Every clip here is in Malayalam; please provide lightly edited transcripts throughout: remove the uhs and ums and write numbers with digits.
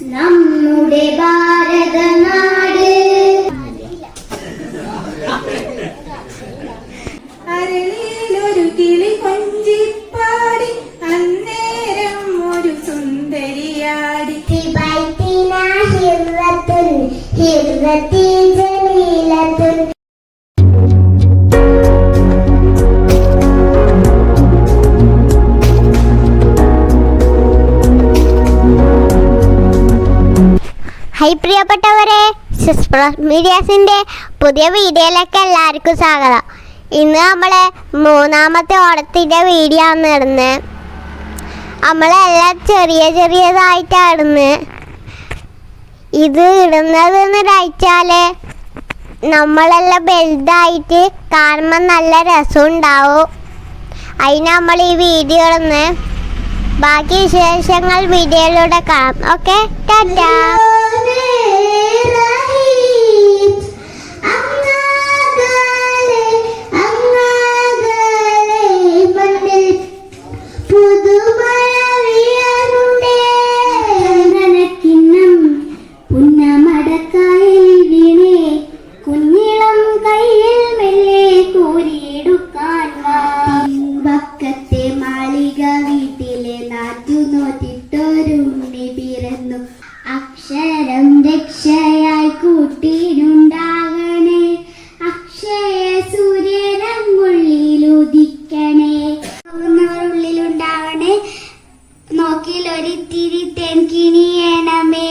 നമ്മുടെ ഭാരതനാട് അരളിയിലൊരു കിളി കൊഞ്ചിപ്പാടി അന്നേരം ഒരു സുന്ദരിയാടി ഹായ് പ്രിയപ്പെട്ടവരെ, മീഡിയാസിന്റെ പുതിയ വീഡിയോയിലേക്ക് എല്ലാവർക്കും സ്വാഗതം. ഇന്ന് നമ്മളെ മൂന്നാമത്തെ ഓണത്തിൻ്റെ വീഡിയോ ആണ് ഇടുന്നത്. നമ്മളെല്ലാം ചെറിയതായിട്ടാണ് ഇടുന്നത്. ഇത് ഇടുന്നതെന്ന് വെച്ചാൽ നമ്മളെല്ലാം വലുതായിട്ട് കാണുമ്പോൾ നല്ല രസമുണ്ടാവും. അതിന് നമ്മൾ ഈ വീഡിയോ ഇടുന്നത്. ബാക്കി വിശേഷങ്ങൾ വീഡിയോയിലൂടെ കാണാം. ഓക്കെ, ടാറ്റാ. അക്ഷരം രക്ഷയായി കൂട്ടിനുണ്ടാകണേ, അക്ഷയ സൂര്യനങ്ങുള്ളിലുദിക്കണേ, ഉള്ളിലുണ്ടാകണേ, നോക്കിലൊരിത്തിരി തെൻകിനിയണമേ.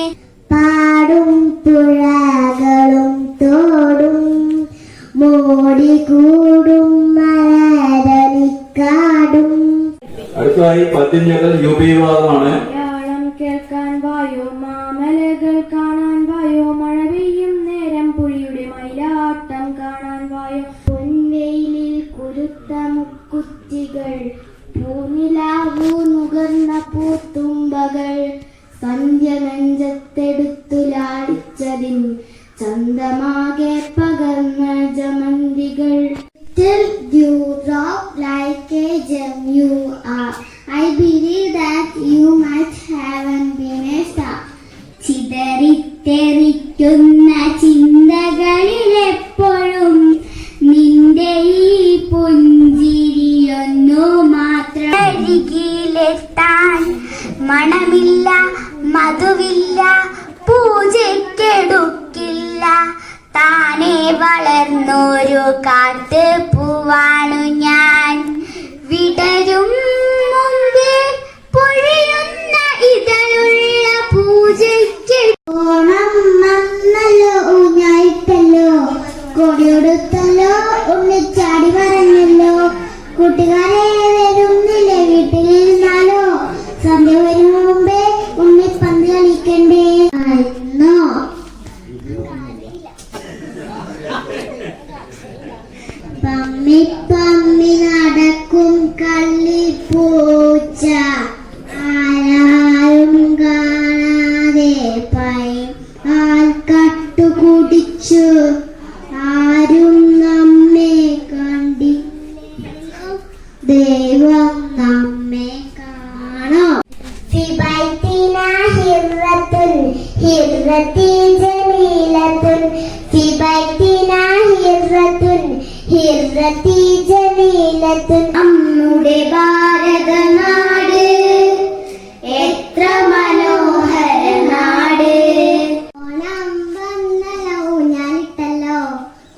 പാടും പുഴകളും തോടും മോടികൂടും മലരണിക്കാടും. അടുത്തതായി പദ്യങ്ങൾ യുപവിഭാഗമാണ്. കേൾക്കാൻ വായോ, മാമലകൾ കാണാൻ വായോ, മഴ പെയ്യും നേരം പുഴിയുടെ മയിലാട്ടം കാണാൻ വായോ. പൊൻവെയിലിൽ കുരുത്ത മുക്കുറ്റികൾ, പൂനിലാവു നുകർന്ന പൂത്തുമ്പകൾ, സന്ധ്യ നെഞ്ചത്തെടുത്തു ലാളിച്ചതിൻ ചന്തമാകെ പകർന്ന ജമന്തികൾ. Till you drop like a gem you are, I believe that you might have been a star. ചിതറിത്തെറിക്കുന്ന ചിന്തകളിലെപ്പോഴും നിന്റെ ഈ പുഞ്ചിരിയൊന്നു മാത്രം. അരികിലെത്താൻ മണമില്ല, മധുവില്ല, പൂജയ്ക്കെടുക്കില്ല, താനെ വളർന്നൊരു കാട്ട് പൂവാണു ഞാൻ. വിടരും മുമ്പേ പൊഴിയുന്ന ഇതളുള്ള പൂജയ്ക്ക്. ഓണം വന്നല്ലോ, ഊഞ്ഞായിട്ടല്ലോ, കൊടിയൊടുത്തല്ലോ, ഉണ്ണിച്ചാടി പറഞ്ഞല്ലോ, കൂട്ടുകാരെ വരുന്നില്ലേ വീട്ടിലിരുന്നാലോ, സന്ധ്യ വരും മുമ്പേ ഉണ്ണിപ്പന്ത് കളിക്കണ്ടേ. ആയിരുന്നോ പമ്മി പമ്മി നടക്കും കള്ളിപ്പൂച്ച, ആരാരും കാണാതെ പാൽ കട്ടു കുടിച്ചു, ആരും നമ്മെ കണ്ടില്ലല്ലോ, ദൈവം നമ്മെ കാണോ. ഫിബൈത്തിനാ ഹിർറത്തുൻ ഹിർറത്തി ജമീലത്തുൻ, ഫിബൈത്തിനാ ഹിർറത്തുൻ ഹിർറത്തി ജമീലത്തുൻ. നമ്മുടെ ഭാരതനാട് എത്ര മനോഹര നാട്. ഓണം വന്നല്ലോ, ഊഞ്ഞാലിട്ടല്ലോ,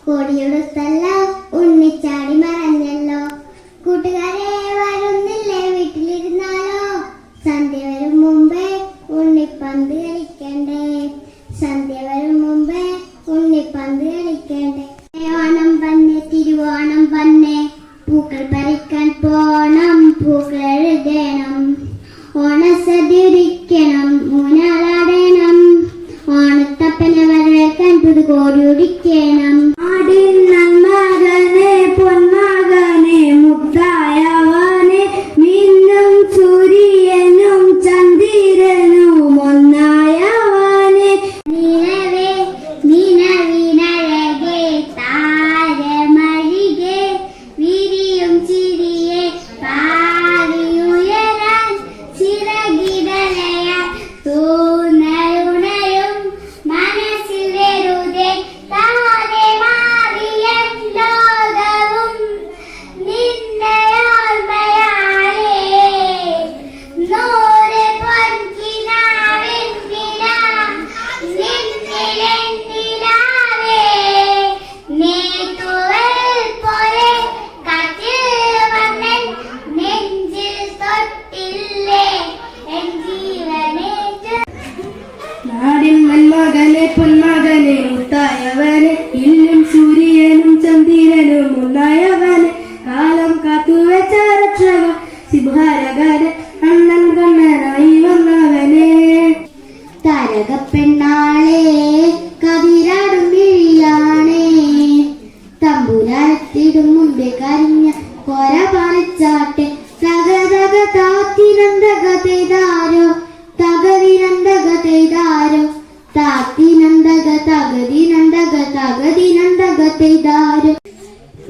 കൊടിയെടുത്തല്ലോ, ഉണ്ണിച്ചാടി മറഞ്ഞല്ലോ, കൂട്ടുകാരെ വരുന്നില്ലേ വീട്ടിലിരുന്നാലോ, സന്ധ്യ വരും മുമ്പേ ഉണ്ണിപ്പന്ത് കളിക്കണ്ടേ, സന്ധ്യ വരും മുമ്പേ ഉണ്ണിപ്പന്ത് കളിക്കണ്ടേ. ഓണം വന്നേ, തിരുവോണം വന്നേ, പൂക്കൾ പറിക്കാൻ പോണം, പൂക്കൾ എഴുതണം, ഓണസദ്യക്കണം, ഊഞ്ഞാലാടണം, ഓണത്തപ്പനെ വരവേൽക്കാൻ പുതുകോടി ഉടിക്കണം. മകനെ പൊന്മകനെ മുത്തായവനെ, മിന്നും സൂര്യനും ചന്ദ്രനും ഒന്നായവനെ, നിലവേ നിലവിനഴകെ താരമഴികെ, വിരിയും ചിരിയെ പാടിയുയരാൻ ചിറകിടലയാൻ തോന്നൽ വില്ലും സൂര്യനും ചന്ദ്രനും ഒന്നായവന് കാലം കാത്തുവെച്ച രക്ഷക സിംഹാരകന് അണ്ണൻ കണ്ണനായി വന്നവനെ താരകപ്പെണ്ണാളെ കതിരാടും വിഴിയാണേ തമ്പുരാത്തിടും മുമ്പേ കരിഞ്ഞ കൊര പറിച്ചാട്ടെ തകതക താത്തിനന്തകതൈതാരോ തകതിനന്തകതൈതാരോ താത്തിനന്തക തകതിനന്തക തകതിനന്തകതൈതാരോ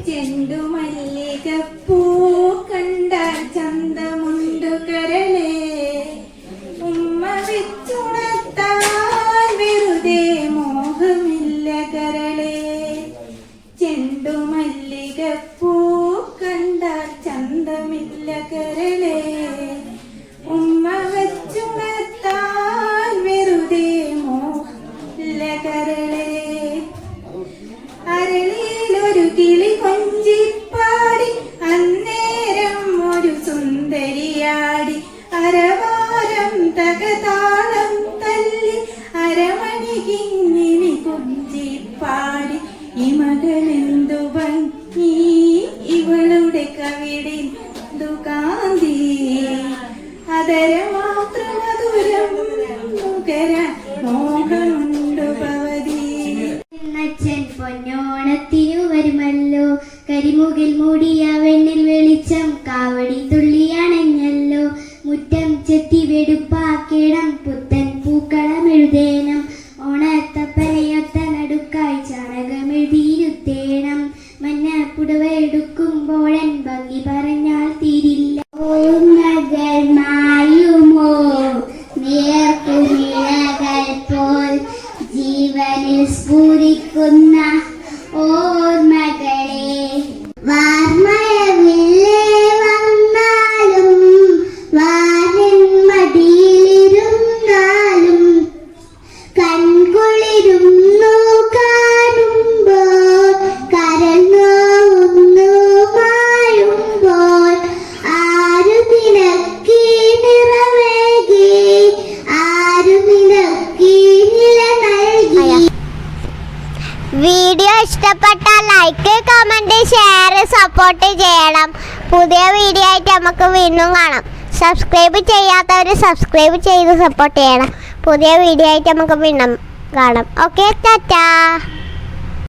ചെണ്ടുമല്ലികപ്പൂ കണ്ടാൽ ചന്തമുണ്ടു കരളേ ഉമ്മ വെച്ചുണർത്താൻ വെറുതെ മോഹമില്ല കരളേ ചെണ്ടുമല്ലികപ്പൂ കണ്ടാൽ ചന്തമില്ല കരളേ ഉമ്മ വെച്ചുണർത്താൻ വെറുതെ മോഹമില്ല കരളേ അരളിയിലൊരു കിളി കൊഞ്ചിപ്പാടി അന്നേരം ഒരു സുന്ദരിയാടി അരവാരം തകതാളം തല്ലി അരമണി കിങ്ങിണി കൊഞ്ചിപ്പാടി ഈ മകളെന്തു ഭംഗി ഇവളുടെ കവിടെന്തു കാന്തി അതര മാത്രം മധുരം മുഖരാൻ മോഹമുണ്ടു ഭവതി അച്ഛൻ പൊന്നോണത്തിനു വരുമല്ലോ കരിമുകിൽ മൂടിയ വെണ്ണിൽ വെളിച്ചം കാവടി തുള്ളിയണഞ്ഞല്ലോ മുറ്റം ചെത്തി വെടുപ്പാക്കിടം പുത്തൻ പൂക്കളമെഴുതേണം ഓണത്തപ്പനയൊത്ത നടുക്കായി ചാണകമെഴുതിയിരുത്തേണം മഞ്ഞ പുടവ എടുക്കുമ്പോഴൻ ഭംഗി പറഞ്ഞാൽ തീരില്ല മകൾ മായുമോ നേർക്കുമിഴകൾ പോൽ ജീവനിൽ സ്ഫുരിക്കുന്ന ഓർമ്മകളെ വാർമഴവില്ലേ വന്നാലും വാരൻ മടിയിലിരുന്നാലും കൺകുളിരുന്നു കാണുമ്പോൾ കരഞ്ഞോന്നു മായുമ്പോൾ ആരു നിനക്കി നിറവേകി ആരു നിനക്കി നില നൽകി. വീഡിയോ ഇഷ്ടപ്പെട്ടാൽ ലൈക്ക് കമന്റ് ഷെയർ സപ്പോർട്ട് ചെയ്യണം. പുതിയ വീഡിയോ ആയിട്ട് നമുക്ക് വീണ്ടും കാണാം. സബ്സ്ക്രൈബ് ചെയ്യാത്തവർ സബ്സ്ക്രൈബ് ചെയ്ത് സപ്പോർട്ട് ചെയ്യണം. പുതിയ വീഡിയോ ആയിട്ട് നമുക്ക് വീണ്ടും കാണാം. ഓക്കെ, ടാറ്റാ.